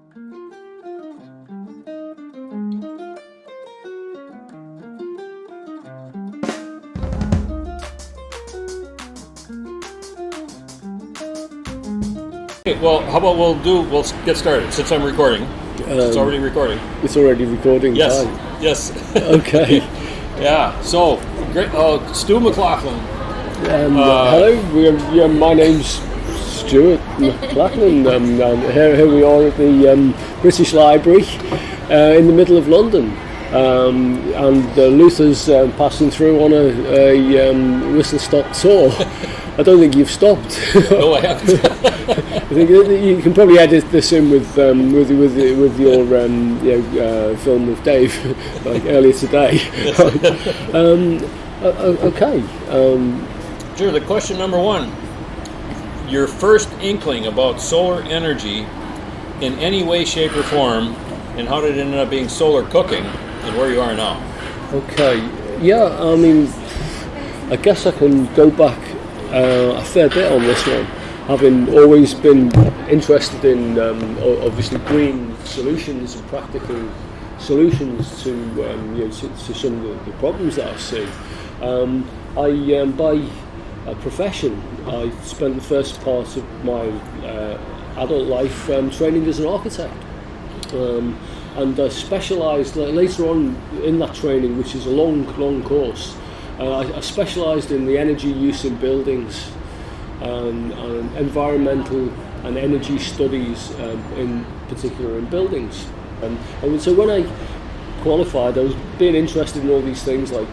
Okay, well, how about we'll get started since I'm recording. It's already recording. It's already recording. Yes. Time. Yes. Okay. Yeah. So, great. Stu MacLachlan. Hello. My name's Stewart MacLachlan. Here we are at the British Library in the middle of London, and Luther's passing through on a whistle-stop tour. I don't think you've stopped. No, I haven't. I think you can probably edit this in with your film with Dave, like earlier today. Okay. Sure. The question number one: your first inkling about solar energy in any way, shape, or form, and how did it end up being solar cooking, and where you are now. Okay. Yeah. I mean, I guess I can go back a fair bit on this one, having always been interested in obviously green solutions and practical solutions to some of the problems that I see. By profession, I spent the first part of my adult life training as an architect, and I specialised later on in that training, which is a long course. I specialised in the energy use in buildings, and environmental and energy studies, in particular in buildings. And so when I qualified, I was being interested in all these things like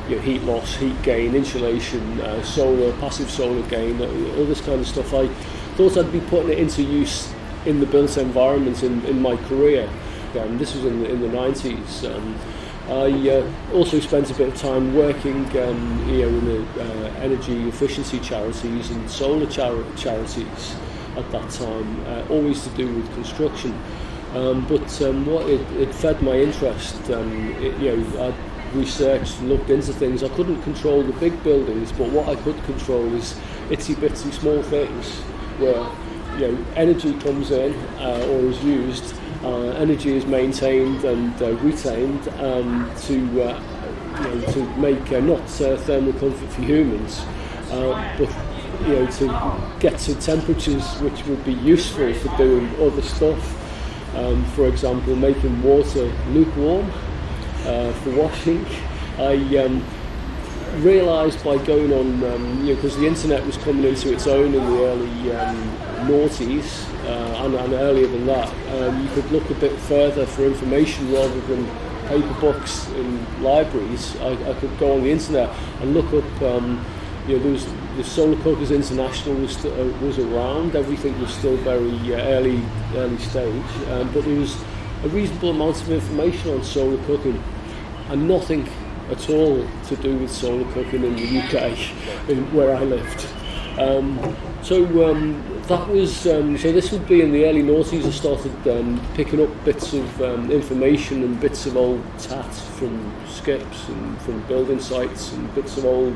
heat loss, heat gain, insulation, solar, passive solar gain, all this kind of stuff. I thought I'd be putting it into use in the built environment in my career. This was in the 90s. I also spent a bit of time working in the energy efficiency charities and solar charities at that time, always to do with construction. But what it fed my interest. I researched, looked into things. I couldn't control the big buildings, but what I could control is itsy bitsy small things where energy comes in or is used. Energy is maintained and retained to make not thermal comfort for humans, but to get to temperatures which would be useful for doing other stuff. For example, making water lukewarm for washing. I realised by going on, because the internet was coming into its own in the early noughties, and earlier than that, you could look a bit further for information rather than paper books in libraries. I could go on the internet and look up. There was the Solar Cookers International was around. Everything was still very early stage, but there was a reasonable amount of information on solar cooking, and nothing at all to do with solar cooking in the UK, where I lived. That was so this would be in the early noughties. I started picking up bits of information and bits of old tat from skips and from building sites and bits of old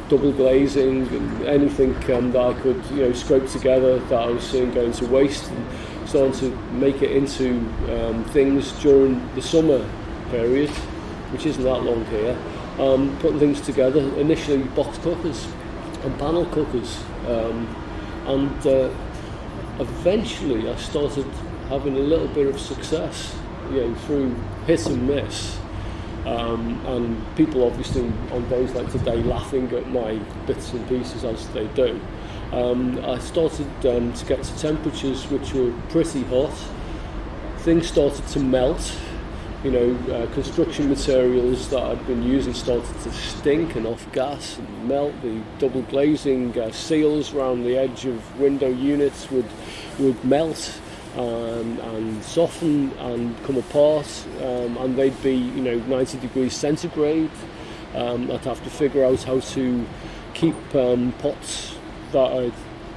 double glazing and anything that I could scrape together that I was seeing going to waste, and starting to make it into things during the summer period, which isn't that long here. Putting things together, initially box cookers and panel cookers, and eventually I started having a little bit of success, through hit and miss, and people obviously on days like today laughing at my bits and pieces as they do. I started to get to temperatures which were pretty hot. Things started to melt. Construction materials that I'd been using started to stink and off gas and melt. The double glazing seals around the edge of window units would melt and soften and come apart, and they'd be 90 degrees centigrade. I'd have to figure out how to keep pots that are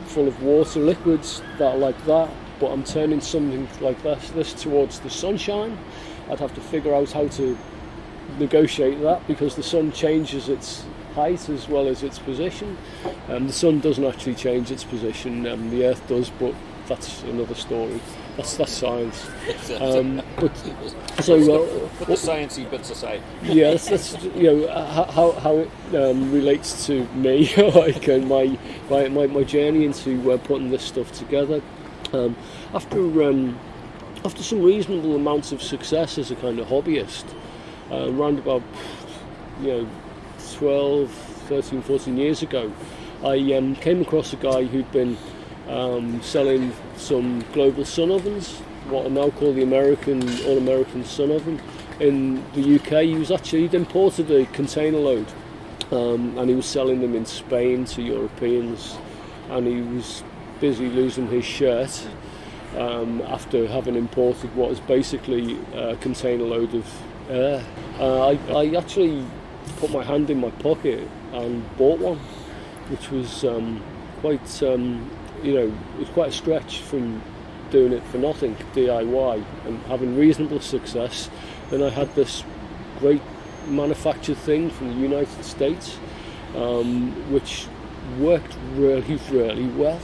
full of water, liquids that are like that, but I'm turning something like this towards the sunshine. I'd have to figure out how to negotiate that, because the sun changes its height as well as its position. The sun doesn't actually change its position, the Earth does, but that's another story. That's science. But Put the sciencey bits aside. Yeah, that's how it relates to me, like my journey into putting this stuff together. After some reasonable amounts of success as a kind of hobbyist, around about 12, 13, 14 years ago, I came across a guy who'd been selling some global sun ovens, what are now called the All-American Sun Oven. In the UK, he'd imported a container load, and he was selling them in Spain to Europeans, and he was busy losing his shirt after having imported what is basically a container load of air. I actually put my hand in my pocket and bought one, which was it was quite a stretch from doing it for nothing, DIY, and having reasonable success. Then I had this great manufactured thing from the United States, which worked really, really well.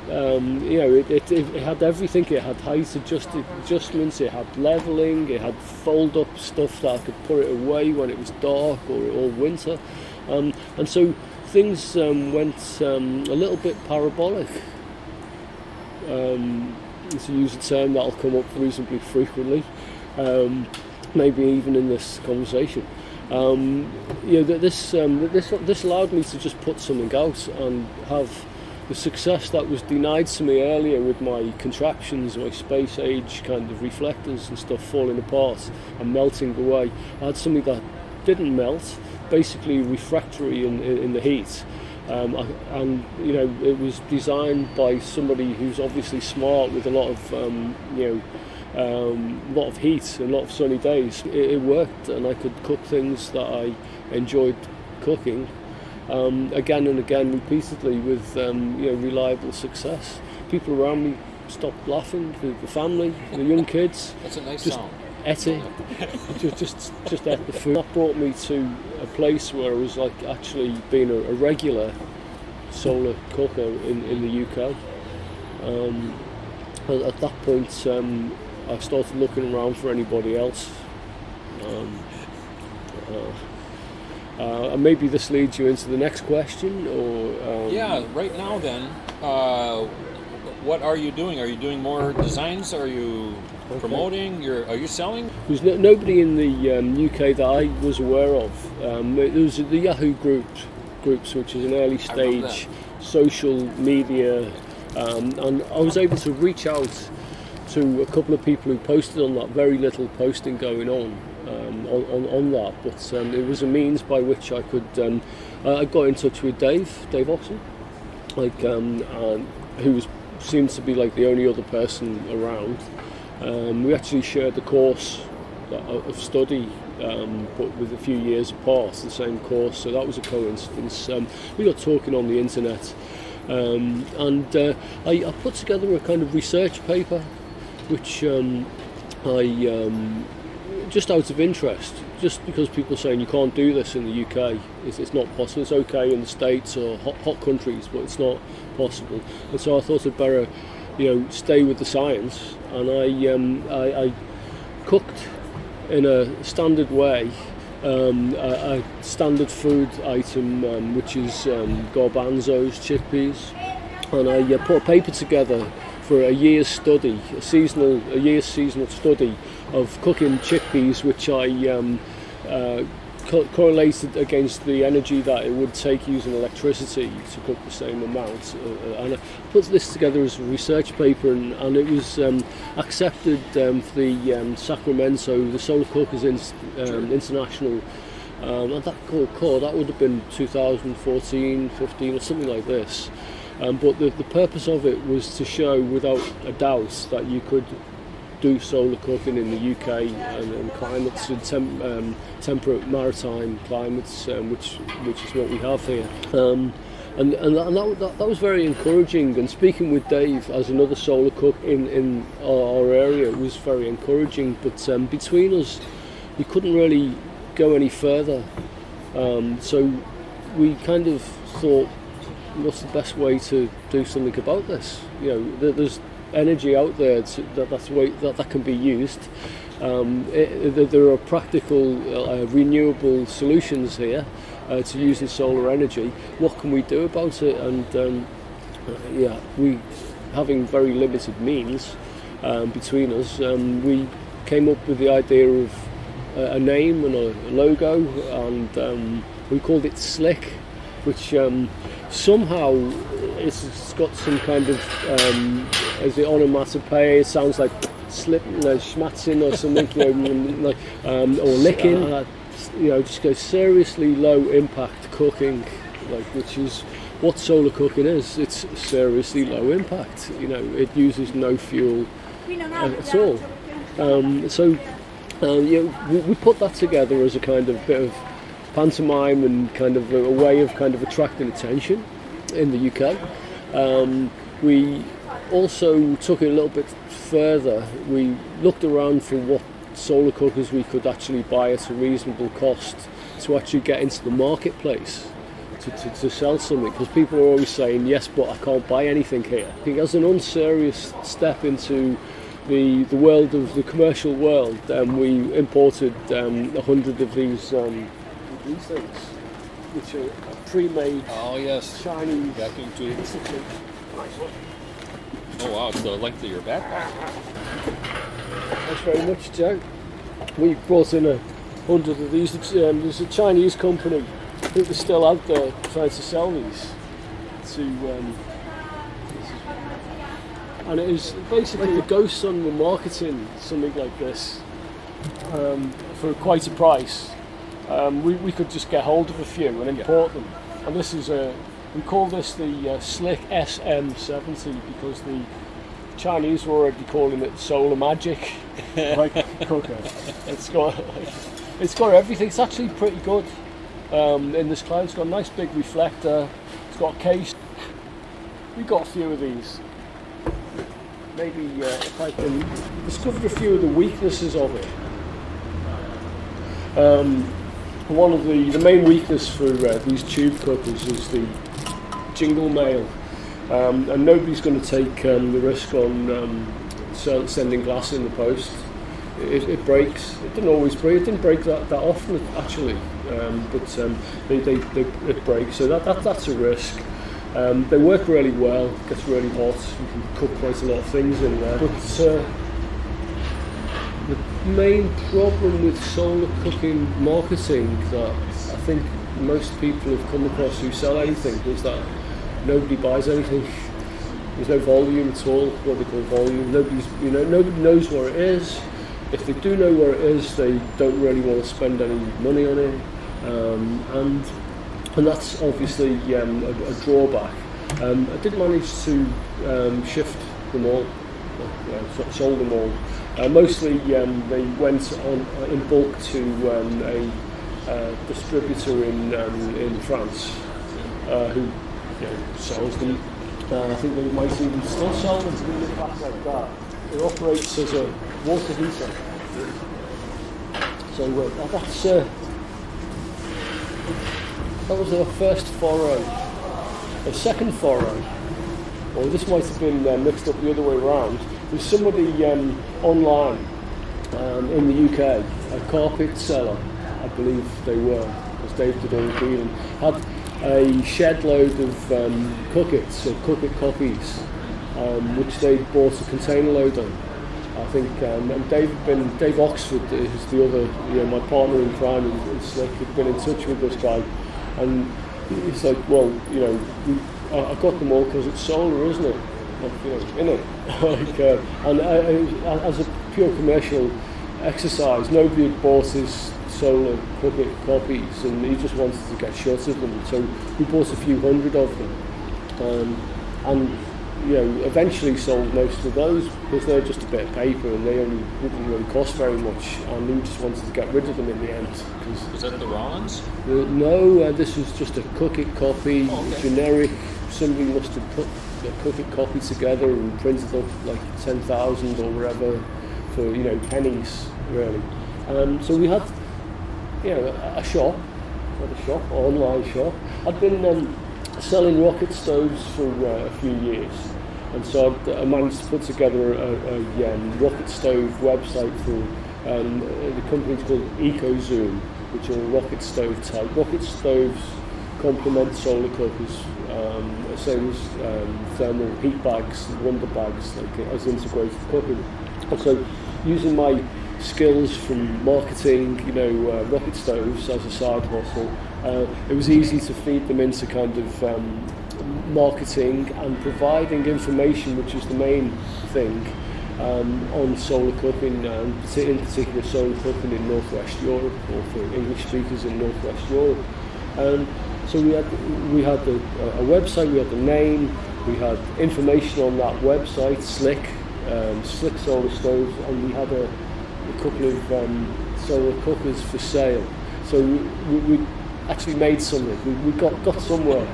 It had everything. It had height adjustments, it had levelling, it had fold-up stuff that I could put it away when it was dark or winter. And so things went a little bit parabolic. To use a term that'll come up reasonably frequently, maybe even in this conversation. This allowed me to just put something out and have the success that was denied to me earlier with my contraptions, my space age kind of reflectors and stuff falling apart and melting away. I had something that didn't melt, basically refractory in the heat. It was designed by somebody who's obviously smart with a lot of heat and a lot of sunny days. It worked, and I could cook things that I enjoyed cooking again and again, repeatedly, with reliable success. People around me stopped laughing. The family, the young kids. That's a nice sound. Ate it. just ate the food. That brought me to a place where I was like actually being a regular solar cooker in the UK. At that point, I started looking around for anybody else. And maybe this leads you into the next question, or right now then, what are you doing? Are you doing more designs? Are you promoting? Are you selling? There's nobody in the UK that I was aware of. There was the Yahoo groups, which is an early stage social media, and I was able to reach out to a couple of people who posted on that. Very little posting going on that, but it was a means by which I could. I got in touch with Dave Oxon, who seemed to be like the only other person around. We actually shared the course of study, but with a few years apart, the same course, so that was a coincidence. We got talking on the internet, and I put together a kind of research paper, which I just out of interest, just because people are saying you can't do this in the UK, it's not possible. It's okay in the States or hot countries, but it's not possible. And so I thought I'd better, stay with the science, and I cooked in a standard way a standard food item, which is garbanzos, chickpeas, and I put a paper together for a year's study, a year's seasonal study of cooking chickpeas, which I correlated against the energy that it would take using electricity to cook the same amount. And I put this together as a research paper, and it was accepted for the Sacramento, the Solar Cookers International, and that would have been 2014, 15 or something like this. But the purpose of it was to show without a doubt that you could do solar cooking in the UK and climates and temperate maritime climates, which is what we have here. And that was very encouraging. And speaking with Dave as another solar cook in our area was very encouraging. But between us, we couldn't really go any further. So we kind of thought, what's the best way to do something about this? there's energy out there that can be used. There are practical renewable solutions here to using solar energy. What can we do about it? And we, having very limited means between us, we came up with the idea of a name and a logo, and we called it SLiCK, which somehow it's got some kind of, as the onomatopoeia, it sounds like schmatzing or something, or licking. Just go seriously low impact cooking, which is what solar cooking is. It's seriously low impact. It uses no fuel at all. We put that together as a kind of bit of pantomime and kind of a way of kind of attracting attention in the UK. We also took it a little bit further. We looked around for what solar cookers we could actually buy at a reasonable cost to actually get into the marketplace to sell something, because people are always saying, yes, but I can't buy anything here. I think as an unserious step into the world of the commercial world, we imported 100 of these things, which are pre-made. Oh yes, Chinese vacuum tubes. Oh wow, it's the length of your backpack. Thanks very much, Joe. We brought in 100 of these. There's a Chinese company, I think they're still out there trying to sell these to, and it is basically the ghosts on the marketing something like this for quite a price. We could just get hold of a few and import them, and this is we call this the SLiCK SM70 because the Chinese were already calling it solar magic cooker. It's got everything. It's actually pretty good. In this cloud, it's got a nice big reflector. It's got a case. We got a few of these. Maybe if I can discover a few of the weaknesses of it. One of the main weakness for these tube cookers is the jingle mail, and nobody's going to take the risk on sending glass in the post. It breaks. It didn't always break. It didn't break that often actually, but it breaks. So that's a risk. They work really well. It gets really hot. You can cook quite a lot of things in there. But the main problem with solar cooking marketing that I think most people have come across who sell anything is that nobody buys anything. There's no volume at all. What they call volume. Nobody knows where it is. If they do know where it is, they don't really want to spend any money on it, and that's obviously a drawback. I did manage to shift them all, sold them all. Mostly they went on in bulk to a distributor in France who sells them. I think they might even still sell them to the back like that. It operates as a water heater. So that was our first foray. A second foray, or this might have been mixed up the other way around. There's somebody online in the UK, a carpet seller, I believe they were, as Dave did all the dealing, had a shed load of cookits or cookit copies, which they bought a container load on. I think, and Dave Oxford is the other, my partner in crime in SLiCK, had been in touch with this guy, and he's like, well, I got them all because it's solar, isn't it? Innit? And as a pure commercial exercise, nobody had bought his solar cookit copies, and he just wanted to get shots of them, so we bought a few hundred of them, and eventually sold most of those because they're just a bit of paper and they didn't really cost very much, and we just wanted to get rid of them in the end. Is that the Rollins? No, this was just a cookit copy, generic. Somebody must have put the cookit copy together and printed up like 10,000 or whatever for pennies really. So we had a shop, online shop. I'd been selling rocket stoves for a few years, And so I managed to put together a rocket stove website for the company's called EcoZoom, which are rocket stove type. Rocket stoves complement solar cookers, same as thermal heat bags, wonder bags, like as integrated cooking. And so using my skills from marketing, rocket stoves as a side hustle, it was easy to feed them into kind of marketing and providing information, which is the main thing, on solar cooking, and in particular solar cooking in Northwest Europe, or for English speakers in Northwest Europe. So we had a website, we had the name, we had information on that website, SLiCK, SLiCK solar stoves, and we had a couple of solar cookers for sale. So we actually made something. We got somewhere,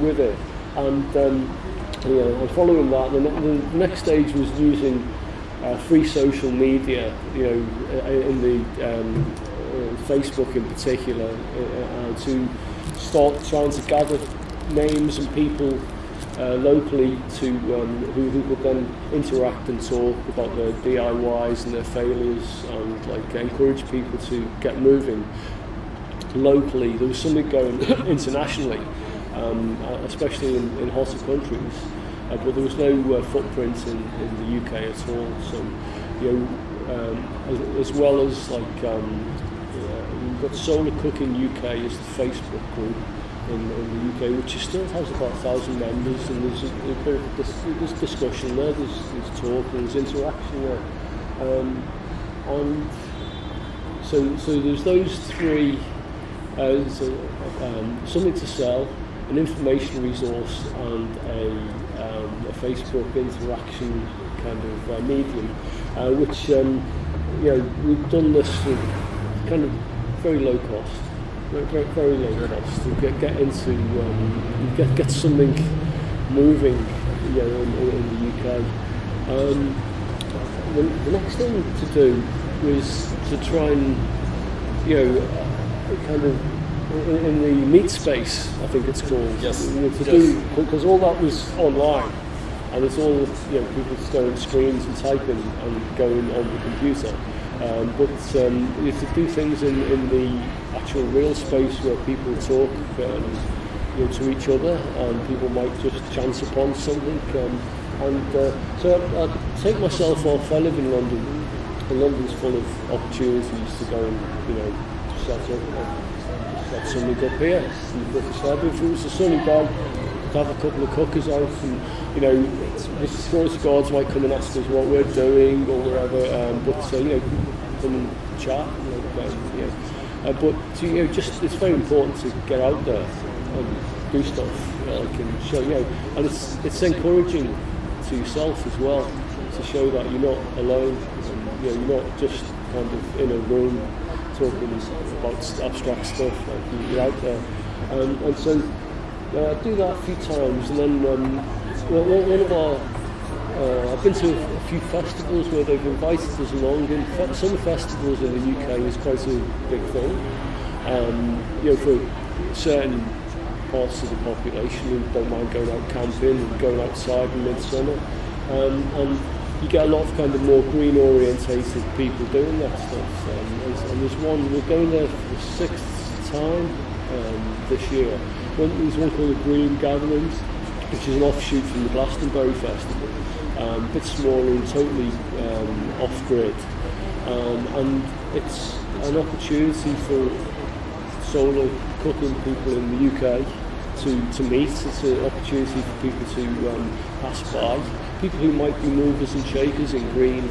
with it. And following that, the next stage was using free social media, in the Facebook in particular, to start trying to gather names and people locally to who could then interact and talk about their DIYs and their failures, and encourage people to get moving locally. There was something going internationally, especially in hotter countries, but there was no footprint in the UK at all. So, as well as we've got Solar Cooking UK as the Facebook group in the UK, which still has about 1,000 members, and there's a bit of there's discussion there, there's talk, and there's interaction there, and so there's those three. Something to sell, an information resource, and a Facebook interaction kind of medium, which we've done this for kind of very low cost. Very low cost to get into get something moving, in the UK. The next thing to do was to try and kind of in the meat space, I think it's called. Yes. Do, because all that was online, and it's all people staring at screens and typing and going on the computer. But to do things in the actual real space where people talk to each other, and people might just chance upon something. So I take myself off. I live in London, and London's full of opportunities to go and set something up here. If it was a sunny day, to have a couple of cookers out, and the security guards might come and ask us what we're doing or whatever, but come and chat, but just it's very important to get out there and do stuff, and show, and it's encouraging to yourself as well, to show that you're not alone, and you're not just kind of in a room talking about abstract stuff, you're out there, and so I do that a few times, and then one of our I've been to a few festivals where they've invited us along. Some festivals in the UK is quite a big thing, for certain parts of the population who don't mind going out camping and going outside in midsummer, and you get a lot of kind of more green orientated people doing that stuff, and there's one, we're going there for the 6th time this year. There's one called the Green Gatherings, which is an offshoot from the Glastonbury Festival, a bit smaller and totally off-grid, and it's an opportunity for solar cooking people in the UK to meet. It's an opportunity for people to pass by, people who might be movers and shakers in green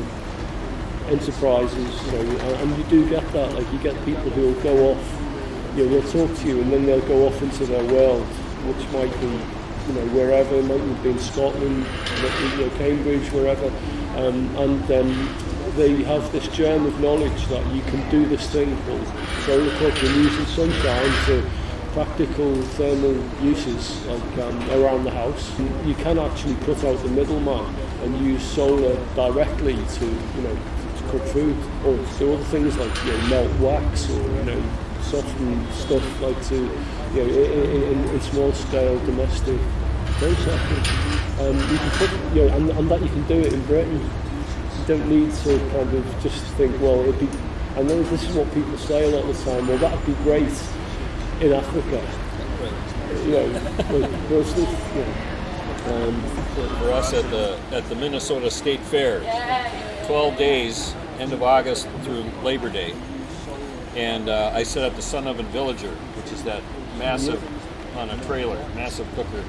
enterprises, and you do get that, you get people who will go off, they'll talk to you and then they'll go off into their world, which might be, wherever, it might be in Scotland, might be, Cambridge, wherever, and they have this germ of knowledge that you can do this thing called solar cooking using sunshine for practical thermal uses, around the house. You can actually cut out the middleman and use solar directly to cook food, or to do other things like melt wax, or soften stuff, like to in small scale domestic processing. You can put, and that you can do it in Britain. You don't need to kind of just think, well, it'd be. I know this is what people say a lot of the time. Well, that'd be great in Africa. For us at the Minnesota State Fair, 12 days, end of August through Labor Day, and I set up the Son Oven Villager, which is that massive on a trailer, massive cooker.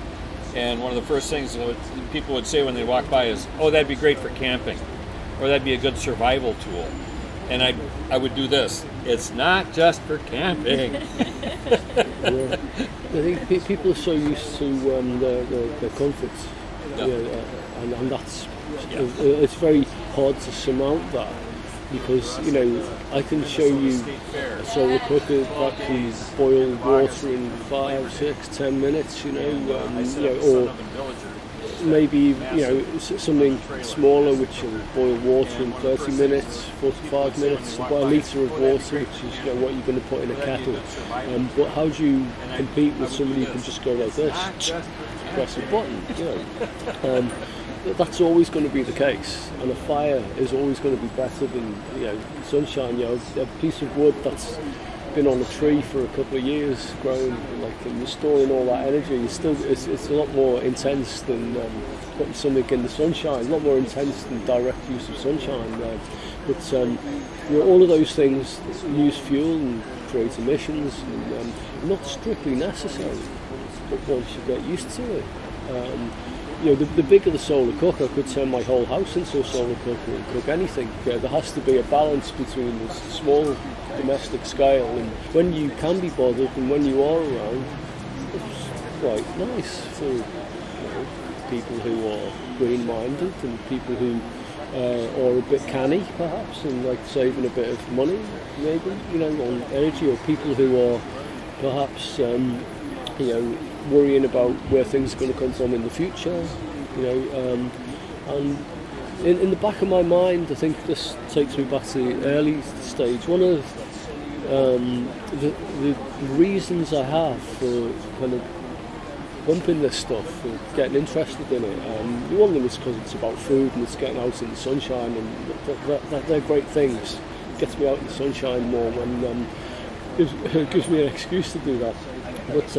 And one of the first things that people would say when they walk by is, "Oh, that'd be great for camping, or that'd be a good survival tool." And I would do this. It's not just for camping. I think people are so used to their comforts, and that's it's very hard to surmount that, because I can show you a solar cooker that can boil water in 5, 6, 10 minutes, or maybe something smaller which will boil water in 30 minutes, 45 minutes, about a litre of water, which is what you're going to put in a kettle. But how do you compete with somebody who can just go like this, press a button? That's always going to be the case, and a fire is always going to be better than sunshine. A piece of wood that's been on a tree for a couple of years, growing, and you're storing all that energy. It's a lot more intense than putting something in the sunshine. A lot more intense than direct use of sunshine. But all of those things use fuel and create emissions, and not strictly necessary. But once you get used to it. The bigger the solar cooker, I could turn my whole house into a solar cooker and cook anything. There has to be a balance between the small domestic scale, and when you can be bothered and when you are around, it's quite nice for people who are green-minded and people who are a bit canny perhaps and like saving a bit of money maybe on energy, or people who are perhaps worrying about where things are going to come from in the future, and in the back of my mind, I think this takes me back to the early stage. One of the reasons I have for kind of pumping this stuff, for getting interested in it, one of them is because it's about food and it's getting out in the sunshine, and they're great things. It gets me out in the sunshine more when it gives me an excuse to do that. But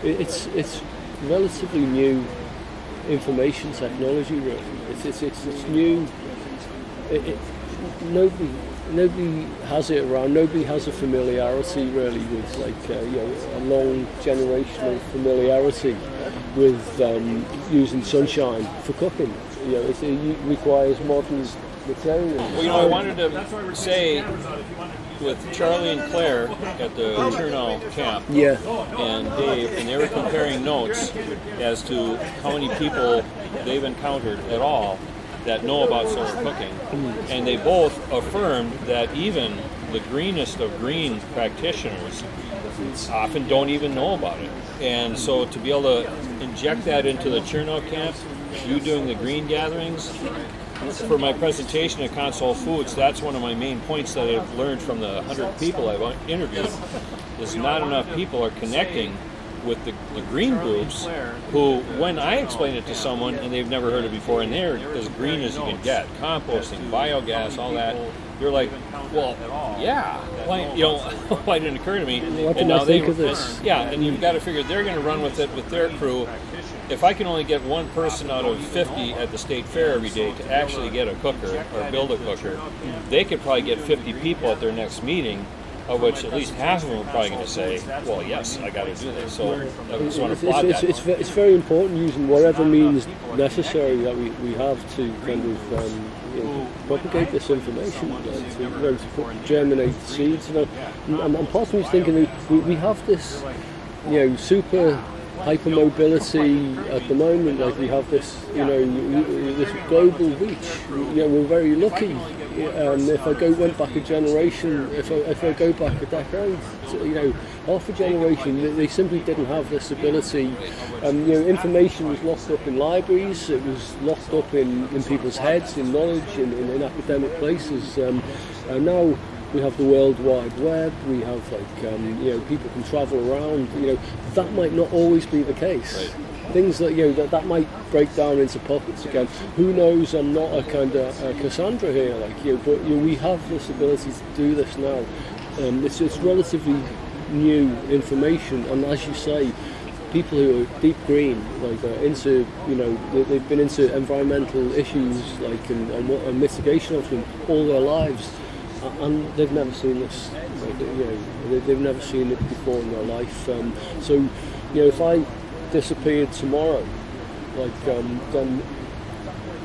it's relatively new information technology, really. It's new. Nobody has it around. Nobody has a familiarity really with a long generational familiarity with using sunshine for cooking. It requires modern materials. Well, I wanted to say, with Charlie and Claire at the Chernow camp, and Dave, and they were comparing notes as to how many people they've encountered at all that know about solar cooking, and they both affirmed that even the greenest of green practitioners often don't even know about it. And so to be able to inject that into the Chernow camp, you doing the green gatherings, for my presentation at Console Foods, that's one of my main points that I've learned from the 100 people I've interviewed, is not enough people are connecting with the green groups who, when I explain it to someone and they've never heard it before, and they're as green as you can get, composting, biogas, all that, you're like, well, yeah, why didn't it occur to me? What did I think of this? Yeah, and you've got to figure they're going to run with it with their crew. If I can only get one person out of 50 at the state fair every day to actually get a cooker or build a cooker, they could probably get 50 people at their next meeting, of which at least half of them are probably going to say, well, yes, I got to do this. So I just want to applaud that. It's very important using whatever means necessary that we have to kind of propagate this information, to germinate the seeds. And part of me is thinking we have this super hypermobility at the moment. Like we have this, this global reach. We're very lucky. If I went back a generation, if I go back a decade, half a generation, they simply didn't have this ability. Information was locked up in libraries. It was locked up in people's heads, in knowledge, in academic places. Now we have the World Wide Web. We have people can travel around. That might not always be the case. Right. things that that might break down into pockets again. Who knows? I'm not a kind of Cassandra here, but we have this ability to do this now. It's relatively new information, and as you say, people who are deep green, into they've been into environmental issues and mitigation of them all their lives, and they've never seen this. They've never seen it before in their life. So if I disappeared tomorrow, then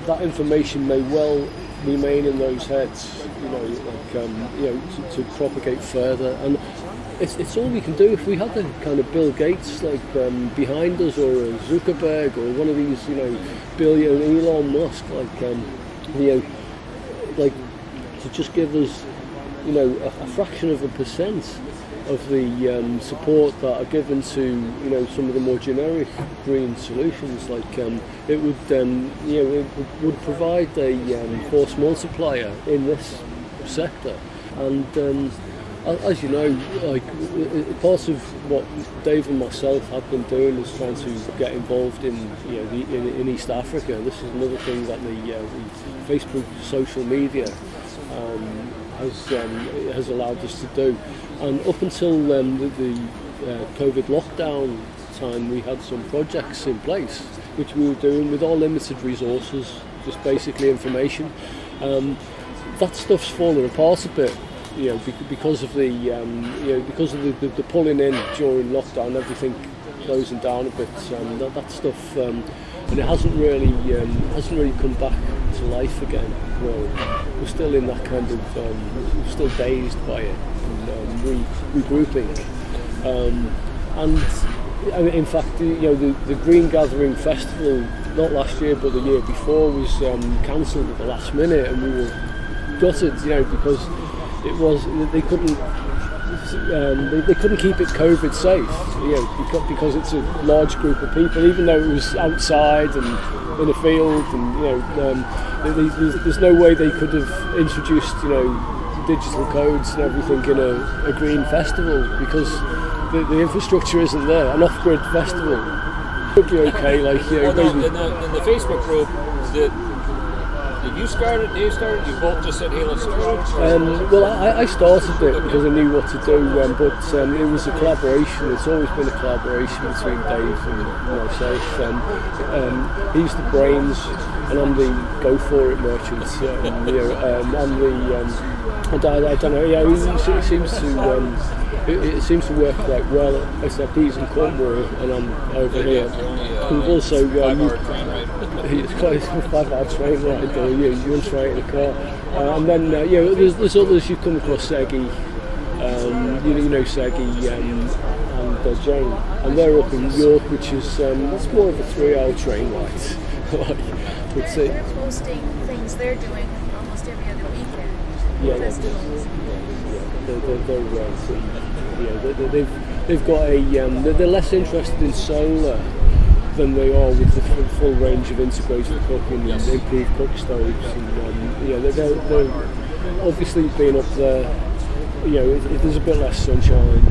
that information may well remain in those heads, to propagate further. And it's all we can do. If we had a kind of Bill Gates behind us, or a Zuckerberg, or one of these billion Elon Musk, to just give us a fraction of a percent of the support that are given to some of the more generic green solutions, it would provide a force multiplier in this sector. And as you know, part of what Dave and myself have been doing is trying to get involved in in East Africa. This is another thing that the Facebook social media has allowed us to do. And up until the COVID lockdown time, we had some projects in place which we were doing with our limited resources, just basically information. That stuff's fallen apart a bit, because of the pulling in during lockdown, everything closing down a bit. That stuff, and it hasn't really come back to life again. We're still in that kind of, we're still dazed by it, and regrouping. And in fact, the Green Gathering Festival, not last year but the year before, was cancelled at the last minute, and we were gutted, because they couldn't keep it COVID safe, because it's a large group of people, even though it was outside and in a field, and there's no way they could have introduced digital codes and everything in a green festival, because the infrastructure isn't there. An off-grid festival could be okay, maybe. In the Facebook group, did you start it? Dave started? You both just said, "Hey, let's start it." Well, I started it because I knew what to do, but it was a collaboration. It's always been a collaboration between Dave and myself. He's the brains, and I'm the go for it merchant. I'm the I don't know. Yeah, it seems to work quite well. Except he's in Cornwall and I'm over here. We've also 5-hour train ride. It's quite a 5-hour train ride. You run straight in a car, and then there's others. You come across Seggy, Seggy and Jane, and they're up in York, which is it's more of a 3-hour train ride. They're posting things they're doing almost every other weekend. Festivals. They've got they're less interested in solar than they are with the full range of integrated cooking and improved cook stoves. And they're obviously being up there. There's a bit less sunshine.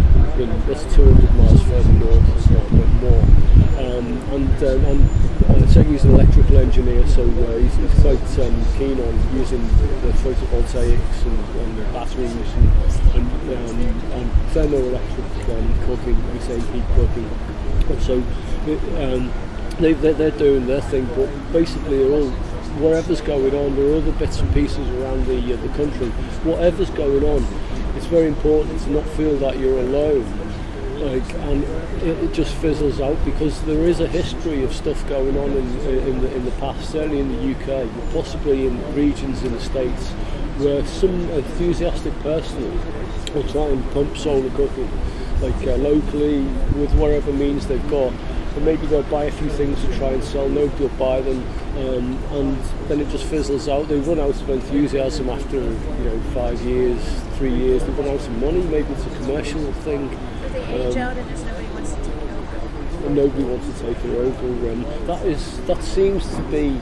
That's 200 miles further north, as well, a bit more. And Seggy's an electrical engineer, so he's quite keen on using the photovoltaics and batteries and thermoelectric cooking, we say heat cooking. And so they're doing their thing, but basically they're all, whatever's going on, there are other bits and pieces around the country. Whatever's going on, it's very important to not feel that you're alone. And it just fizzles out, because there is a history of stuff going on in the past, certainly in the UK, but possibly in regions in the States, where some enthusiastic person will try and pump solar cooking, locally with whatever means they've got, and maybe they'll buy a few things to try and sell. Nobody will buy them, and then it just fizzles out. They run out of enthusiasm after 5 years, 3 years. They run out of money. Maybe it's a commercial thing. They age out and there's nobody wants to take it over. And nobody wants to take it over. That seems to be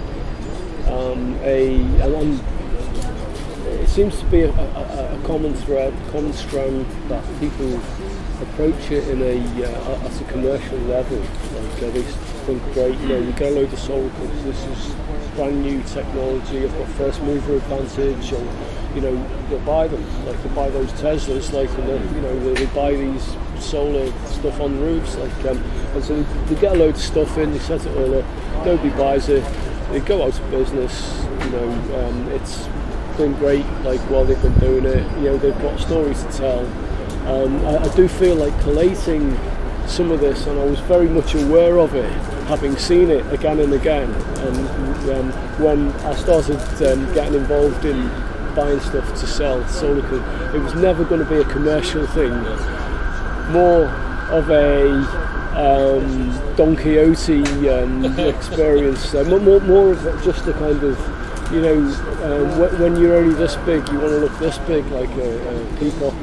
it seems to be a common thread, common strand, that people approach it in at a commercial level. think, great, you get a load of solar cookers, this is brand new technology, I've got first mover advantage, and they'll buy them, like they buy those Teslas, like, and they buy these solar stuff on roofs, like, and so they get a load of stuff in, they set it all up, nobody buys it, they go out of business, it's been great, like, while they've been doing it, they've got stories to tell. I do feel like collating some of this, and I was very much aware of it, having seen it again and again, and when I started getting involved in buying stuff to sell solar cookers, it was never going to be a commercial thing, more of a Don Quixote experience, more of just a kind of, when you're only this big, you want to look this big, like a peacock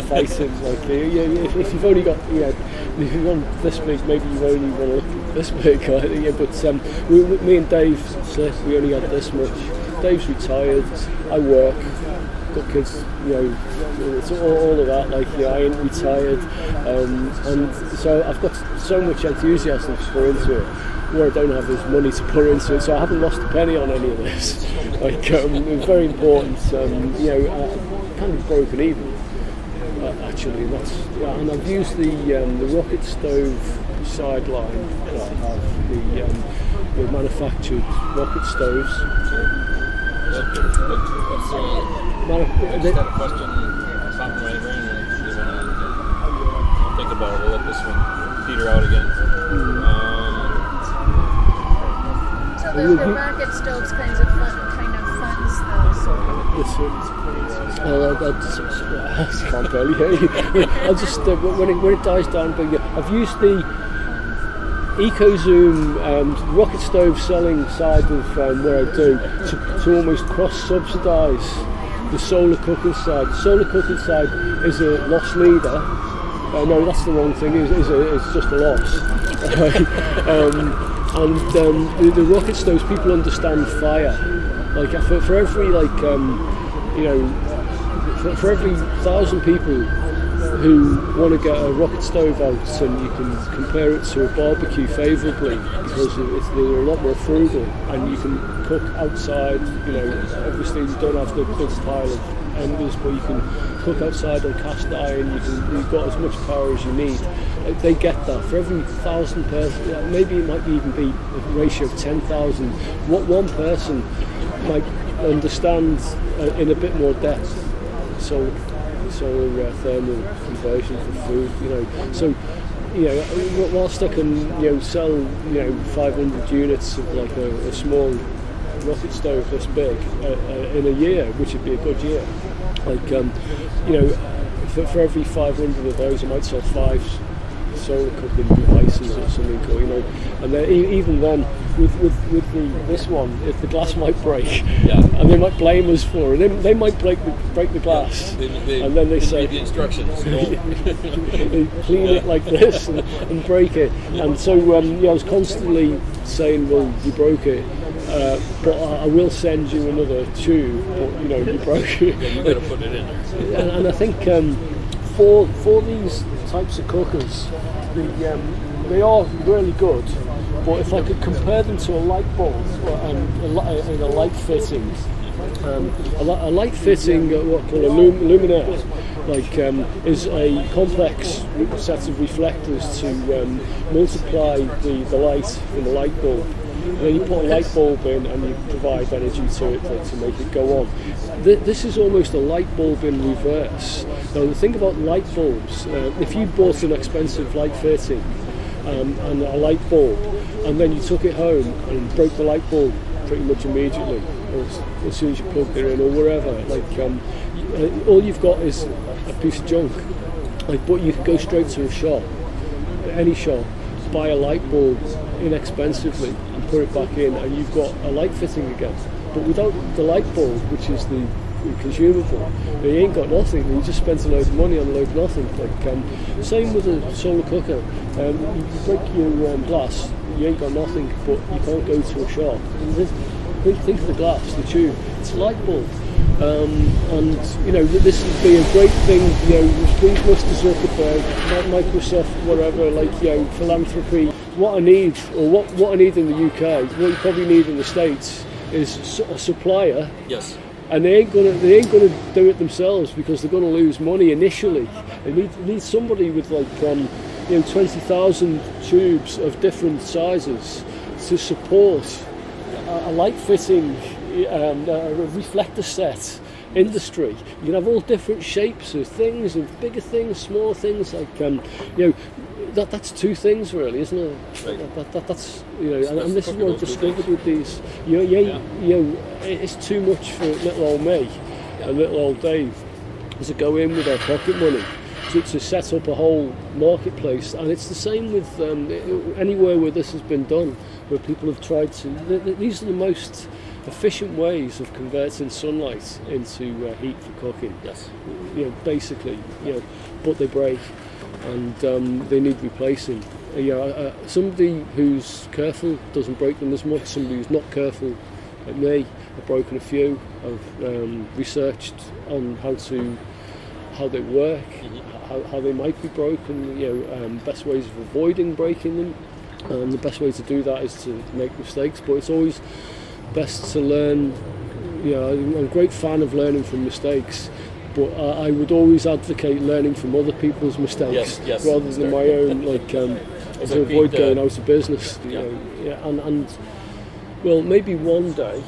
fighting. Like if you've only got, if you've gone this big, maybe you only want to look this big. But me and Dave, SLiCK, we only got this much. Dave's retired. I work. Got kids. It's all of that. Like I ain't retired, and so I've got so much enthusiasm to put into it, where I don't have as money to put into it, so I haven't lost a penny on any of this. Like, it's very important. Kind of broken even, actually. And I've used the rocket stove sideline that I have, the manufactured rocket stoves. I just had a question popped in my brain, and I'll think about it. We'll let this one peter out again. So the rocket stoves kind of funds I can't barely hear you. I'll just when it dies down, but I've used the EcoZoom rocket stove selling side of where I do to almost cross-subsidise the solar cooking side. The solar cooking side is a loss leader. No, that's the wrong thing. It's just a loss. And the rocket stoves, people understand fire. Like for every for every 1,000 people who want to get a rocket stove out, and you can compare it to a barbecue favourably because they're a lot more frugal, and you can cook outside. Obviously you don't have the big pile of embers, but you can cook outside on cast iron. You've got as much power as you need. They get that. For every 1,000 person, maybe it might even be a ratio of 10,000. What one person might understand in a bit more depth. Solar thermal conversion for food, So, whilst I can, sell, 500 units of like a small rocket stove this big in a year, which would be a good year. Like, for every 500 of those, I might sell 5 solar cooking devices or something, and then even then with this one, if the glass might break, and they might blame us for it, they might break the glass, and then they say the instructions. they clean it like this and break it, and so I was constantly saying, well, you broke it, but I will send you another tube, but you broke it. You got to put it in. And I think for these types of cookers, they are really good, but if I could compare them to a light bulb and a light fitting, a light fitting, what I call a luminaire, is a complex set of reflectors to multiply the light from the light bulb. And then you put a light bulb in and you provide energy to it to make it go on. This is almost a light bulb in reverse. Now the thing about light bulbs, if you bought an expensive light fitting and a light bulb, and then you took it home and broke the light bulb pretty much immediately, or as soon as you plugged it in or wherever, all you've got is a piece of junk. But you can go straight to a shop, any shop, buy a light bulb inexpensively and put it back in, and you've got a light fitting again. But without the light bulb, which is the consumable, you ain't got nothing. You just spent a load of money on a load of nothing. Same with a solar cooker. You break your glass, you ain't got nothing, but you can't go to a shop. Think of the glass, the tube. It's a light bulb. And this would be a great thing. Please, Mr. Zuckerberg, Microsoft, whatever, philanthropy. what I need, or what I need in the UK, what you probably need in the States, is a supplier. Yes. And they ain't gonna do it themselves because they're gonna lose money initially. They need somebody with like 20,000 tubes of different sizes to support a light fitting, a reflector set industry. You can have all different shapes of things, and bigger things, small things. Like that's two things really, isn't it? Right. That's and this is what I've discovered with these. It's too much for little old me and little old Dave to go in with our pocket money to set up a whole marketplace. And it's the same with anywhere where this has been done, where people have tried to. These are the most efficient ways of converting sunlight into heat for cooking. Yes. Basically, but they break, and they need replacing. Somebody who's careful doesn't break them as much. Somebody who's not careful, like me, I've broken a few. I've researched on how they work, how they might be broken. Best ways of avoiding breaking them. The best way to do that is to make mistakes, but it's always best to learn. I'm a great fan of learning from mistakes, but I would always advocate learning from other people's mistakes rather than my own, to avoid going out of business. And well, maybe one day,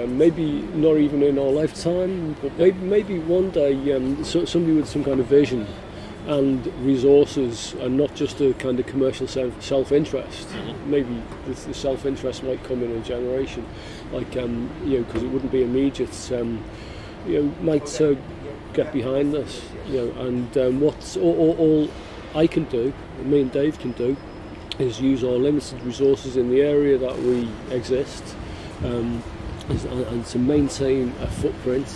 maybe not even in our lifetime, but maybe one day, somebody with some kind of vision and resources, and not just a kind of commercial self-interest. Maybe the self-interest might come in a generation, because it wouldn't be immediate. Might get behind this, and what's all I can do, me and Dave can do, is use our limited resources in the area that we exist, and to maintain a footprint,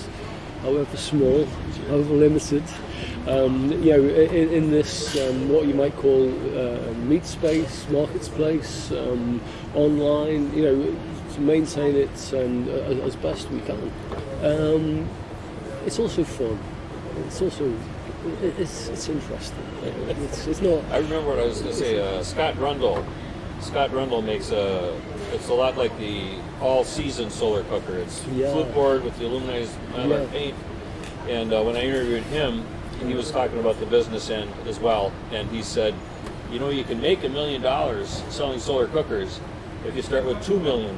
however small, however limited, in this what you might call meat space, marketplace, online, to maintain it as best we can. It's also fun. It's also it's interesting. It's not. I remember what I was going to say. Scott Rundle makes it's a lot like the all-season solar cooker. It's flip board with the aluminized paint. And when I interviewed him, he was talking about the business end as well. And he said, you can make $1 million selling solar cookers if you start with $2 million.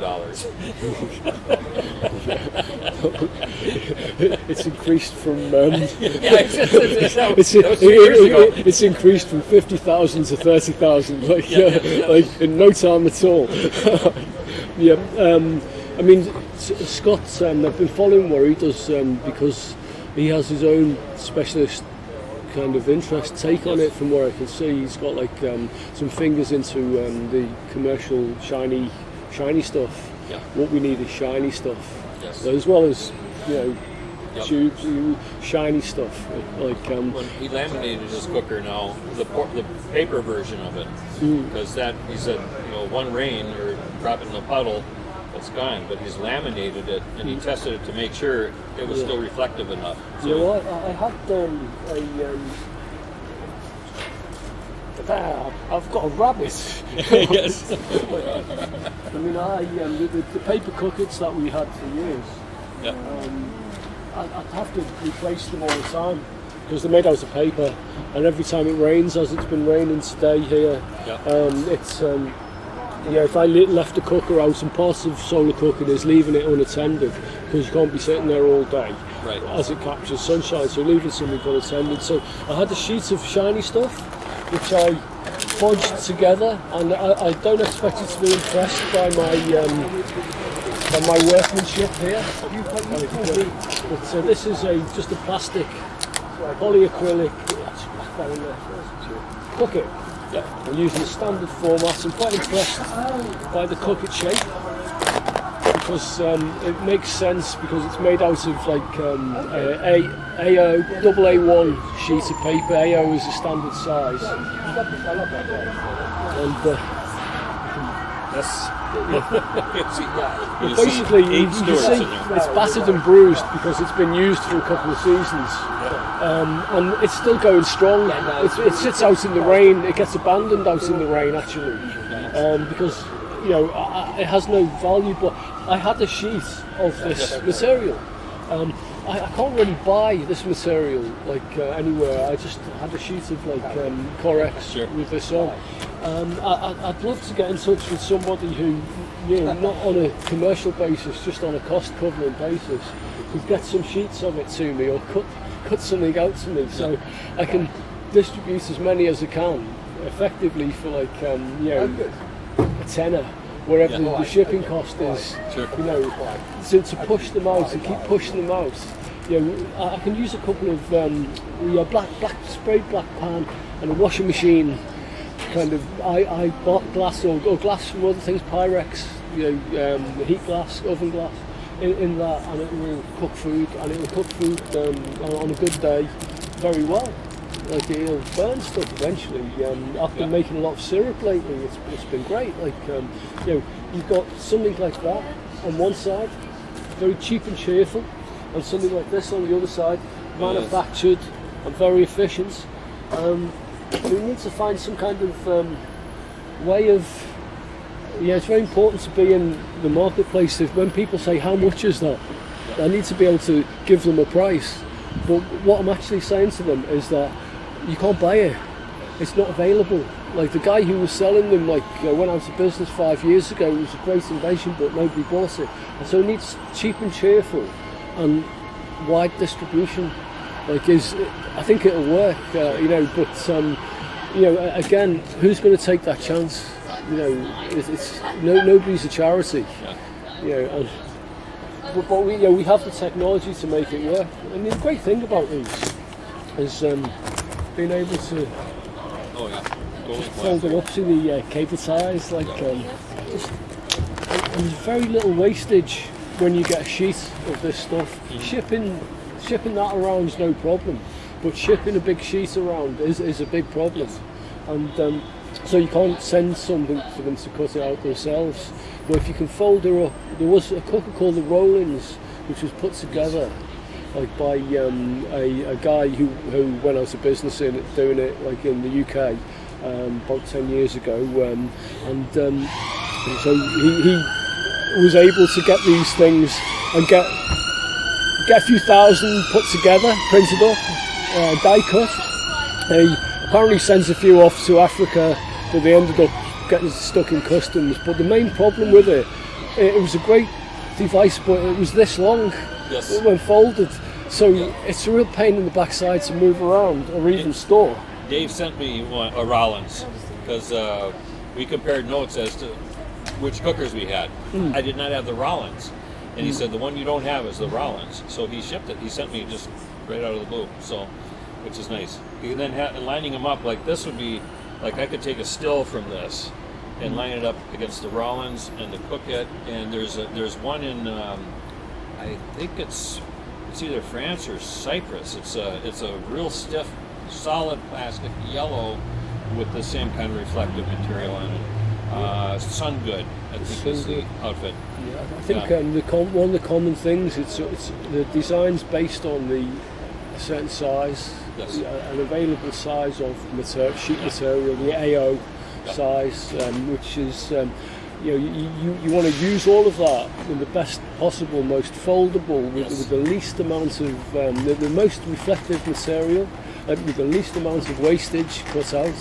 It's increased from. It's increased from 50,000 to 30,000, like in no time at all. I mean, Scott, I've been following what he does because he has his own specialist kind of interest take on it. From where I can see, he's got some fingers into the commercial shiny stuff. What we need is shiny stuff, as well as tubes, shiny stuff. When he laminated his cooker now, the paper version of it, because that he said one rain or drop it in a puddle, it's gone. But he's laminated it and he tested it to make sure it was still reflective enough. So I had I've got a rabbit. Yes. I mean, the paper cookers that we had for years. I'd have to replace them all the time because they're made out of paper, and every time it rains, as it's been raining today here, it's if I left the cooker out, and part of solar cooking is leaving it unattended because you can't be sitting there all day as it captures sunshine, so leaving something unattended. So I had a sheet of shiny stuff which I bodged together, and I don't expect you to be impressed by my workmanship here. But this is just a plastic polyacrylic cooker. I'm using the standard format. I'm quite impressed by the cooker shape because it makes sense because it's made out of double A1 sheet of paper. AO is a standard size. And basically, you can see it's battered and bruised because it's been used for a couple of seasons. and it's still going strong. It sits out in the rain. It gets abandoned out in the rain actually, because it has no value. But I had a sheet of this material. I can't really buy this material anywhere. I just had a sheet of Corex with this on. I'd love to get in touch with somebody who, not on a commercial basis, just on a cost covering basis, could get some sheets of it to me or cut something out to me, so I can distribute as many as I can effectively for a tenner, wherever the shipping cost is. To push them out and keep pushing them out. I can use a couple of sprayed black pan and a washing machine, kind of I bought glass or glass from other things, Pyrex, heat glass, oven glass, in that, and it will cook food, and it will cook food on a good day very well. It'll burn stuff eventually. I've been making a lot of syrup lately. It's been great. You've got something like that on one side, very cheap and cheerful, and something like this on the other side, manufactured and very efficient. We need to find some kind of way of. It's very important to be in the marketplace. When people say, how much is that? I need to be able to give them a price. But what I'm actually saying to them is that you can't buy it. It's not available. The guy who was selling them went out of business 5 years ago. It was a great invention, but nobody bought it. And so it needs cheap and cheerful and wide distribution. I think it'll work, but again, who's going to take that chance? Nobody's a charity. But we have the technology to make it work. And the great thing about these is being able to fold them up to the cable ties. There's very little wastage when you get a sheet of this stuff. Shipping that around is no problem, but shipping a big sheet around is a big problem. And so you can't send something for them to cut it out themselves. But if you can fold her up, there was a cooker called the Rollins, which was put together by a guy who went out of business doing it in the UK about 10 years ago, and so he was able to get these things and get a few thousand put together, printed up, die cut. He apparently sends a few off to Africa, but they ended up getting stuck in customs. But the main problem with it was a great device, but it was this long when folded. So it's a real pain in the backside to move around or even store. Dave sent me a Rollins because we compared notes as to which cookers we had. I did not have the Rollins, and he said the one you don't have is the Rollins. So he shipped it. He sent me just right out of the blue. So, which is nice. And then lining them up this would be I could take a still from this and line it up against the Rollins and to cook it. And there's one in I think it's either France or Cyprus. It's a real stiff, solid plastic yellow with the same kind of reflective material on it. Sun Good, I think is the outfit. Yeah, I think one of the common things it's the design's based on a certain size, an available size of sheet material, the AO size, which is you want to use all of that in the best possible, most foldable, with the least amount of the most reflective material, with the least amount of wastage cut out.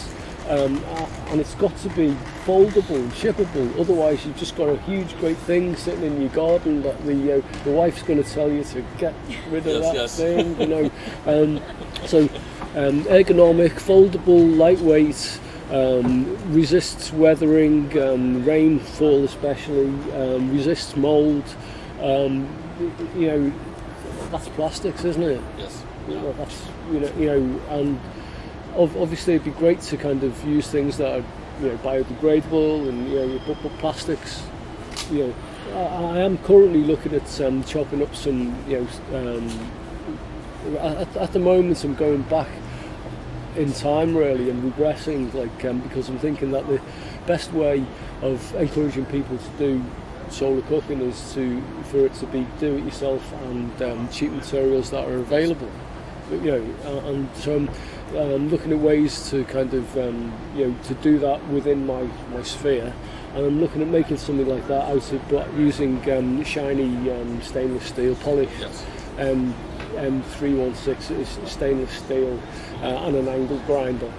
And it's got to be foldable and shippable, otherwise you've just got a huge great thing sitting in your garden that the wife's going to tell you to get rid of that thing, so ergonomic, foldable, lightweight, resists weathering, rainfall especially, resists mould. That's plastics, isn't it? Yes. That's and obviously it'd be great to kind of use things that are biodegradable and but plastics. I am currently looking at chopping up some. At the moment I'm going back in time really and regressing, because I'm thinking that the best way of encouraging people to do solar cooking is for it to be do it yourself and cheap materials that are available. and so I'm looking at ways to kind of to do that within my sphere, and I'm looking at making something like that out of, but using shiny stainless steel polish. Yes. M316 is stainless steel and an angle grinder,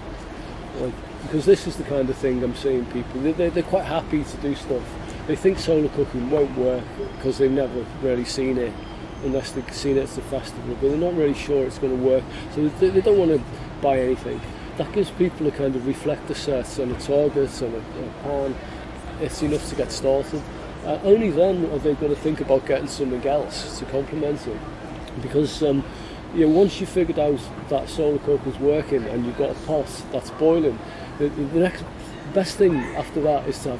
because this is the kind of thing I'm seeing people, they're quite happy to do stuff. They think solar cooking won't work because they've never really seen it, unless they've seen it at the festival, but they're not really sure it's going to work, so they don't want to buy anything. That gives people a kind of reflector set and a target and a pan. It's enough to get started. Only then are they going to think about getting something else to complement it, because once you've figured out that solar cooker's working and you've got a pot that's boiling, the next best thing after that is to have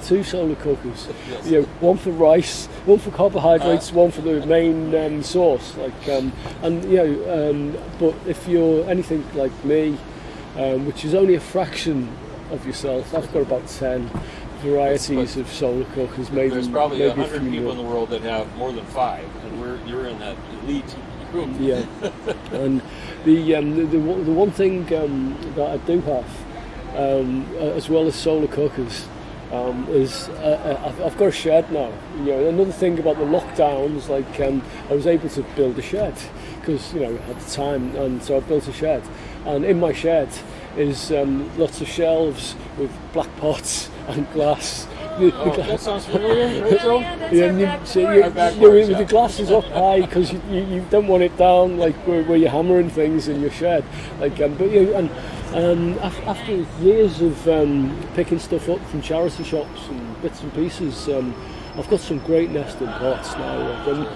2 solar cookers. Yes. One for rice, one for carbohydrates, one for the main sauce. But if you're anything like me, which is only a fraction of yourself, I've got about 10 varieties of solar cookers. There's probably 100 few people more in the world that have more than 5, and you're in that elite group. Yeah, and the one thing that I do have, as well as solar cookers, is I've got a shed now. Another thing about the lockdowns, I was able to build a shed because at the time, and so I built a shed, and in my shed is lots of shelves with black pots and glass. That sounds familiar, Rachel? The glass is up high because you don't want it down where you're hammering things in your shed. After years of picking stuff up from charity shops and bits and pieces, I've got some great nesting pots now.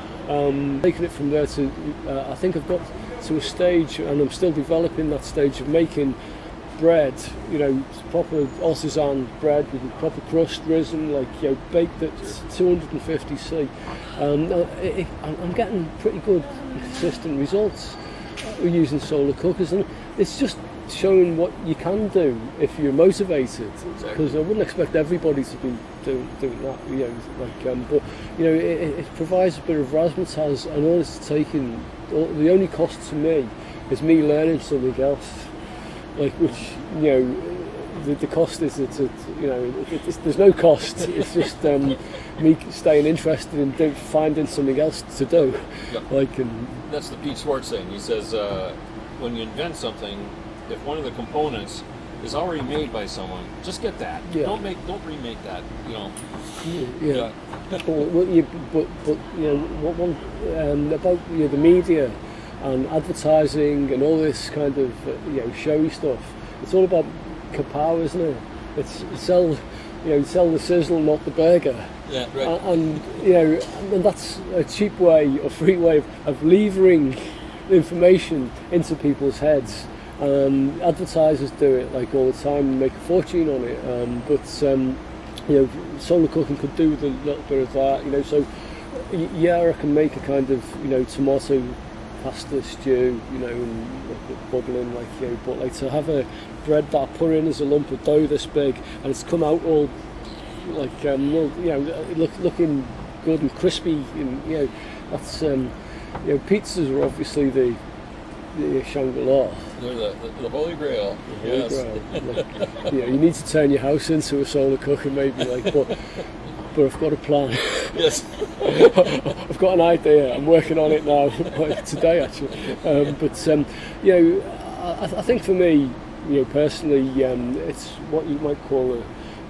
Taking it from there to, I think I've got to a stage, and I'm still developing that stage of making bread, proper artisan bread with a proper crust risen, baked at 250°C. I'm getting pretty good, consistent results using solar cookers, and it's just showing what you can do if you're motivated. Because I wouldn't expect everybody to be doing that, but it provides a bit of razzmatazz, and all it's taking, the only cost to me is me learning something else. Which the cost is there's no cost. It's just me staying interested in finding something else to do. Yep. That's the Pete Schwartz thing. He says when you invent something, if one of the components is already made by someone, just get that. Yeah. Don't remake that. Yeah. What one about the media and advertising and all this kind of showy stuff. It's all about kapow, isn't it? It's sell the sizzle, not the burger. Yeah, right. And that's a cheap way, or free way of levering information into people's heads. Advertisers do it all the time and make a fortune on it. But solar cooking could do with a little bit of that. So I can make a kind of tomato pasta stew, and bubbling but to have a bread that I put in as a lump of dough this big, and it's come out all looking good and crispy, and that's pizzas are obviously the Shangri-La. They're the Holy Grail. The Holy Grail. You need to turn your house into a solar cooker, maybe, but I've got a plan. Yes. I've got an idea. I'm working on it now, today actually. I think for me, personally, it's what you might call a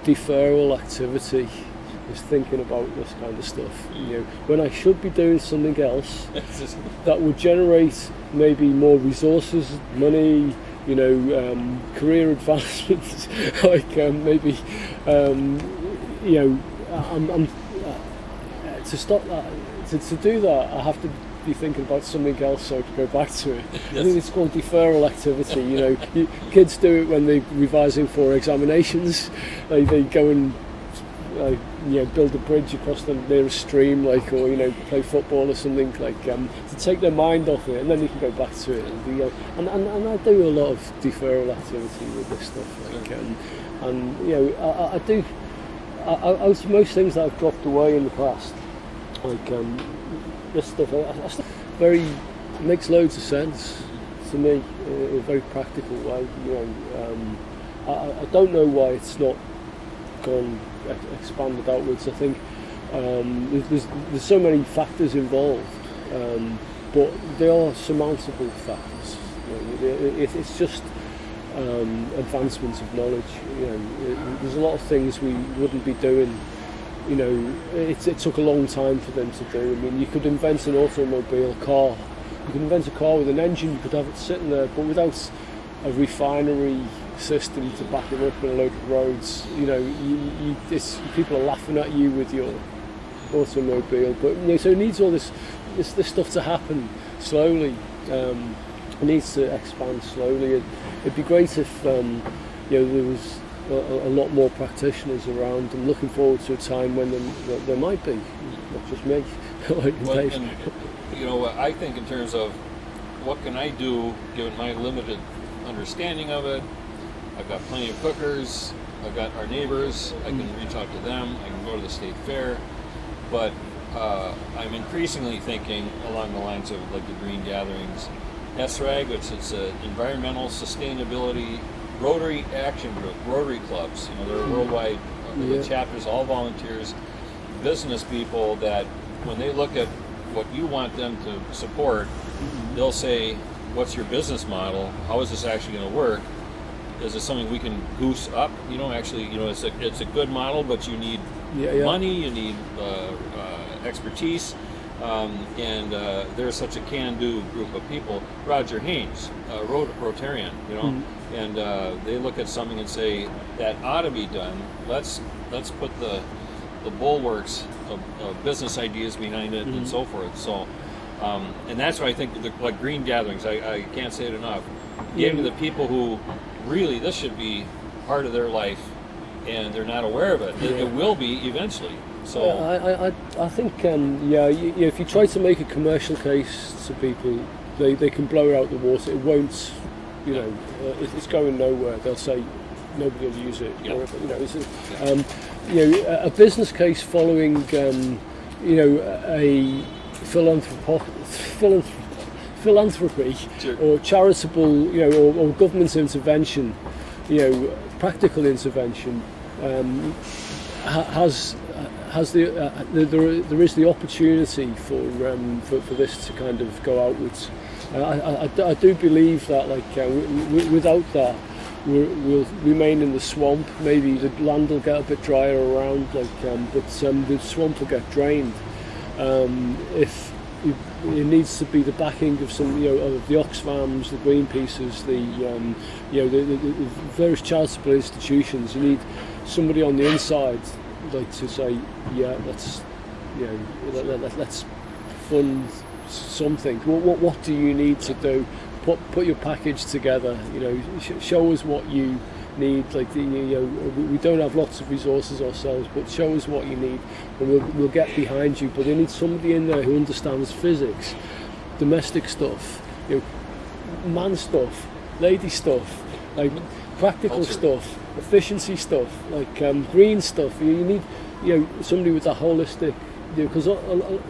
deferral activity. Is thinking about this kind of stuff. When I should be doing something else that would generate maybe more resources, money, career advancements, maybe, I'm to stop that, to do that, I have to be thinking about something else so I can go back to it. Yes. I think it's called deferral activity. Kids do it when they're revising for examinations. They go and build a bridge across the nearest stream, or play football or something, to take their mind off it, and then you can go back to it. And I do a lot of deferral activity with this stuff. I do. Out of most things that I've dropped away in the past, this stuff, makes loads of sense. to me in a very practical way. I don't know why it's not gone expanded outwards. I think there's so many factors involved, but they are surmountable factors. It's just advancements of knowledge. There's a lot of things we wouldn't be doing. It took a long time for them to do. I mean, you could invent an automobile, a car. You could invent a car with an engine. You could have it sitting there, but without a refinery system to back it up in a load of roads. People are laughing at you with your automobile, but so it needs all this stuff to happen slowly. It needs to expand slowly. It'd be great if there was a lot more practitioners around. I'm looking forward to a time when there might be, not just me. I think in terms of what can I do given my limited understanding of it. I've got plenty of cookers, I've got our neighbors, I can reach out to them, I can go to the state fair, but I'm increasingly thinking along the lines of like the green gatherings. SRAG, it's an environmental sustainability Rotary action group, Rotary clubs. They're worldwide chapters, all volunteers, business people that when they look at what you want them to support, they'll say, what's your business model? How is this actually going to work? Is it something we can goose up? It's a good model, but you need money, you need expertise, and there's such a can-do group of people. Roger Haynes, Rotarian, and they look at something and say that ought to be done. Let's put the bulwarks of business ideas behind it and so forth. So, and that's why I think like green gatherings. I can't say it enough. Getting to the people who really this should be part of their life, and they're not aware of it. It will be eventually. So I think if you try to make a commercial case to people, they can blow it out the water. It won't. It's going nowhere. They'll say nobody will use it. Yeah. A business case following a philanthropy sure. or charitable, or government intervention, practical intervention, there is the opportunity for this to kind of go outwards. I do believe that without that we'll remain in the swamp. Maybe the land will get a bit drier around, but the swamp will get drained. If it needs to be the backing of some, of the Oxfams, the Greenpeaces, the various charitable institutions. You need somebody on the inside, to say, let's fund something. What do you need to do? Put your package together. Show us what you need. We don't have lots of resources ourselves, but show us what you need, and we'll get behind you. But you need somebody in there who understands physics, domestic stuff, man stuff, lady stuff, practical Culture. stuff, efficiency stuff, green stuff. You need somebody with a holistic. Because a lot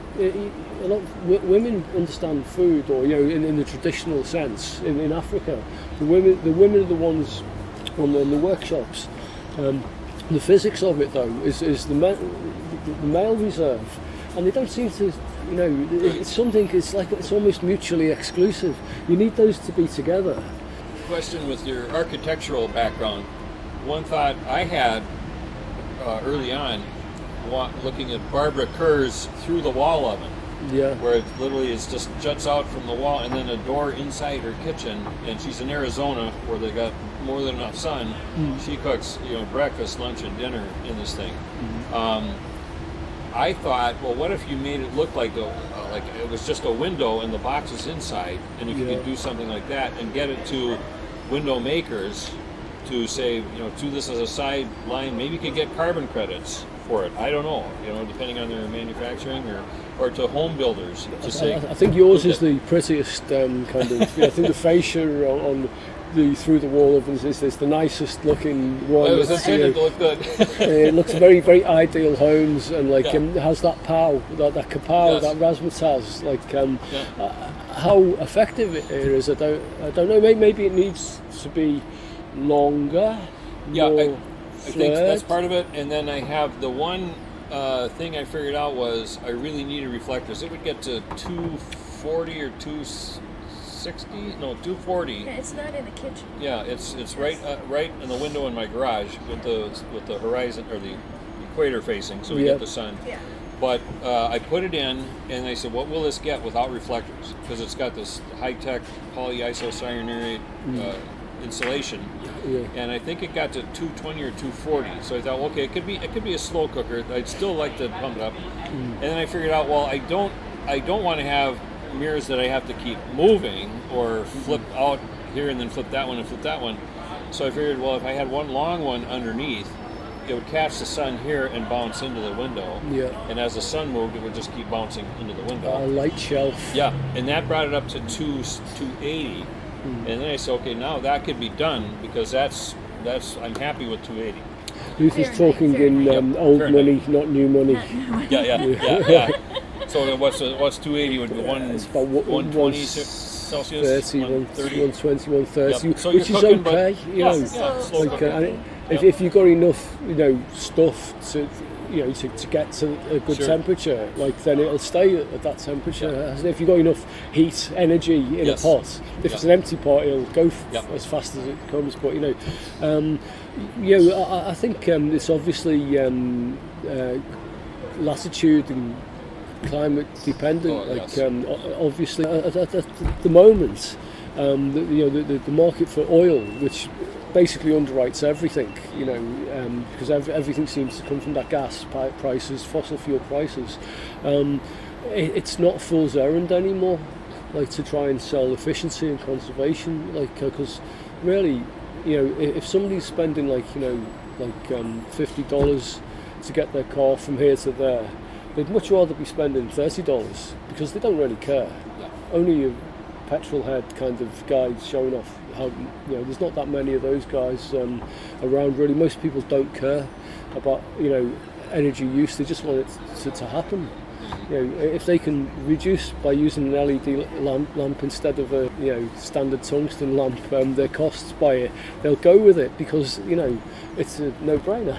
of women understand food, or in the traditional sense in Africa, the women are the ones on the workshops. The physics of it though is the male reserve, and they don't seem to. It's something. It's almost mutually exclusive. You need those to be together. Question with your architectural background. One thought I had early on, looking at Barbara Kerr's Through the Wall oven, where it literally just juts out from the wall, and then a door inside her kitchen. And she's in Arizona, where they got more than enough sun. She cooks, breakfast, lunch, and dinner in this thing. I thought, well, what if you made it look like it was just a window and the box is inside, and if you could do something like that and get it to window makers to say, do this as a sideline, maybe you could get carbon credits for it. I don't know, depending on their manufacturing, or to home builders to say. I think yours is the prettiest kind of. I think the fascia on the through the wall ovens is the nicest looking one. It was intended to look good. It looks very, very ideal homes, and like it has that pow, that kapow, Yes. that razzmatazz. Like how effective it is, I don't know. Maybe it needs to be longer. Yeah, more I think that's flared. part of it. And then I have the one thing I figured out was I really needed reflectors. It would get to 240 or 260, no, 240. Yeah, it's not in the kitchen. Yeah, it's right in the window in my garage with the horizon or the equator facing, so we Yeah. get the sun. Yeah. But I put it in, and they said, "What will this get without reflectors?" Because it's got this high-tech polyisocyanurate insulation, and I think it got to 220 or 240. So I thought, okay, it could be a slow cooker. I'd still like to pump it up. And then I figured out, well, I don't want to have mirrors that I have to keep moving or flip out here and then flip that one and flip that one. So I figured, well, if I had one long one underneath, it would catch the sun here and bounce into the window. Yeah. And as the sun moved, it would just keep bouncing into the window. A light shelf. Yeah, and that brought it up to 280. And then I said, okay, now that could be done because that's I'm happy with 280. Luther's Fahrenheit, talking in Fahrenheit. old Fahrenheit. money, not new money. Yeah. So then what's 280 would be It's about 120 Celsius, 30, 130. 120, 130, Yep. So which you're is cooking, but- okay. You know, slow like, cooking. and if you've got enough, stuff to, to get to a good Sure. temperature, like then it'll stay at that temperature. And if you've got enough heat, energy in Yes. a pot, if it's an empty pot, it'll go as fast as it comes. But I think it's obviously latitude and climate dependent. Oh, yes. Obviously, at the moment, the market for oil, which basically underwrites everything, because everything seems to come from that gas prices, fossil fuel prices. It's not fool's errand anymore, like to try and sell efficiency and conservation, because really, if somebody's spending $50 to get their car from here to there, they'd much rather be spending $30 because they don't really care. Only a petrol head kind of guys showing off how, there's not that many of those guys around really. Most people don't care about, energy use, they just want it to happen. If they can reduce by using an LED lamp instead of a standard tungsten lamp, their costs by it, they'll go with it because it's a no-brainer.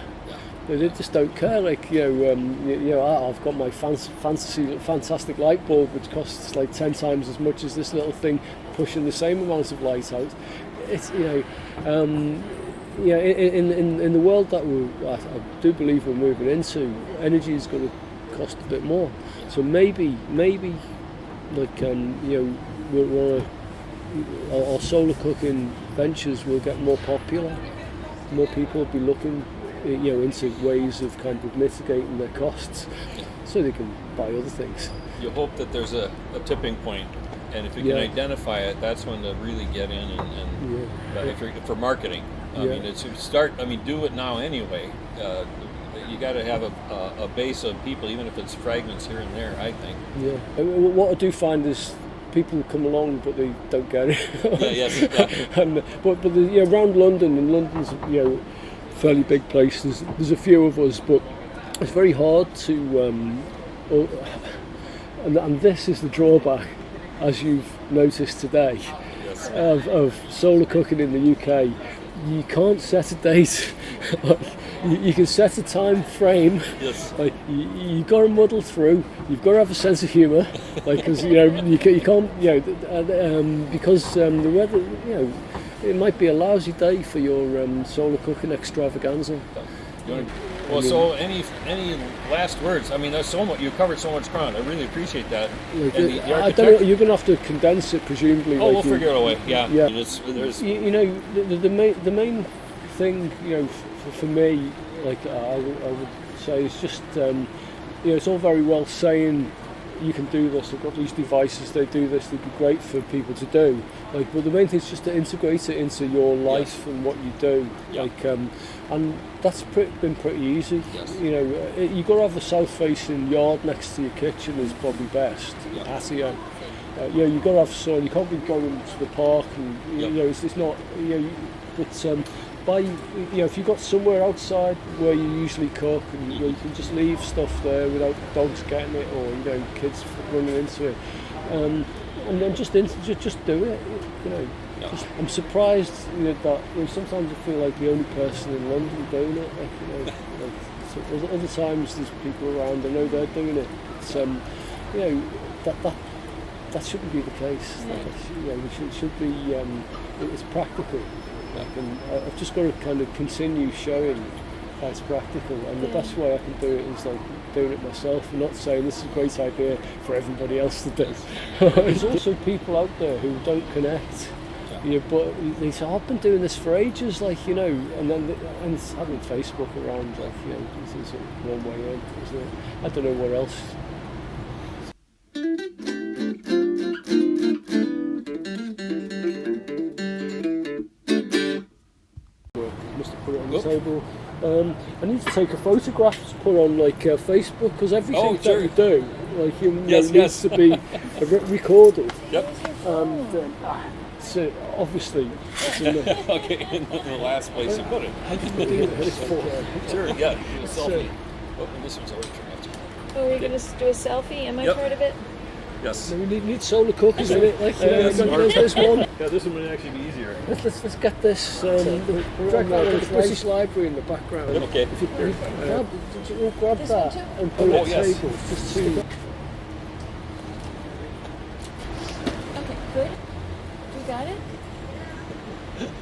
They just don't care. I've got my fantastic light bulb, which costs like 10 times as much as this little thing, pushing the same amount of light out. It's in the world that I do believe we're moving into, energy is going to cost a bit more. So maybe our solar cooking ventures will get more popular. More people will be looking into ways of kind of mitigating their costs so they can buy other things. You hope that there's a tipping point, and if you can identify it, that's when to really get in and for marketing. I mean, do it now anyway. You got to have a base of people, even if it's fragments here and there, I think. Yeah. What I do find is people come along, but they don't get it. But around London, and London's fairly big place. There's a few of us, but it's very hard to. And this is the drawback, as you've noticed today, of solar cooking in the UK. You can't set a date. You can set a time frame. Yes. You've got to muddle through. You've got to have a sense of humour, because you can't because the weather. It might be a lousy day for your solar cooking extravaganza. Well, so any last words? I mean, there's so much. You covered so much ground. I really appreciate that. I don't know. You're going to have to condense it, presumably. Oh, we'll figure it a way. Yeah. The main thing, for me, I would say, is just it's all very well saying you can do this. I've got these devices. They do this. They'd be great for people to do. But the main thing is just to integrate it into your life and what you do. And that's been pretty easy. Yes. You've got to have a south-facing yard next to your kitchen is probably best. Patio. You've got to have sun. You can't be going to the park, and it's not. But if you've got somewhere outside where you usually cook, and you can just leave stuff there without dogs getting it or kids running into it, and then just do it. I'm surprised that sometimes I feel like the only person in London doing it. So other times there's people around. I know they're doing it. That shouldn't be the case. It should be. It's practical. And I've just got to kind of continue showing that it's practical, and the best way I can do it is like doing it myself, and not saying this is a great idea for everybody else to do. There's also people out there who don't connect. But they say, I've been doing this for ages, and it's having Facebook around, this is one way in, isn't it? I don't know where else. Must have put it on the table. I need to take a photograph to put on Facebook, because everything that you do, needs to be recorded. Yep. So obviously, okay, in the last place you put it. How did we do this for? Sure, yeah, do a selfie. This one's already turned out. Oh, we're going to do a selfie? Am I part of it? Yes. We need solar cookies in it. There's one. Yeah, this one would actually be easier. Let's get this. The British Library in the background. Okay. If you grab that and put it on the table. Just two. Okay, good. You got it?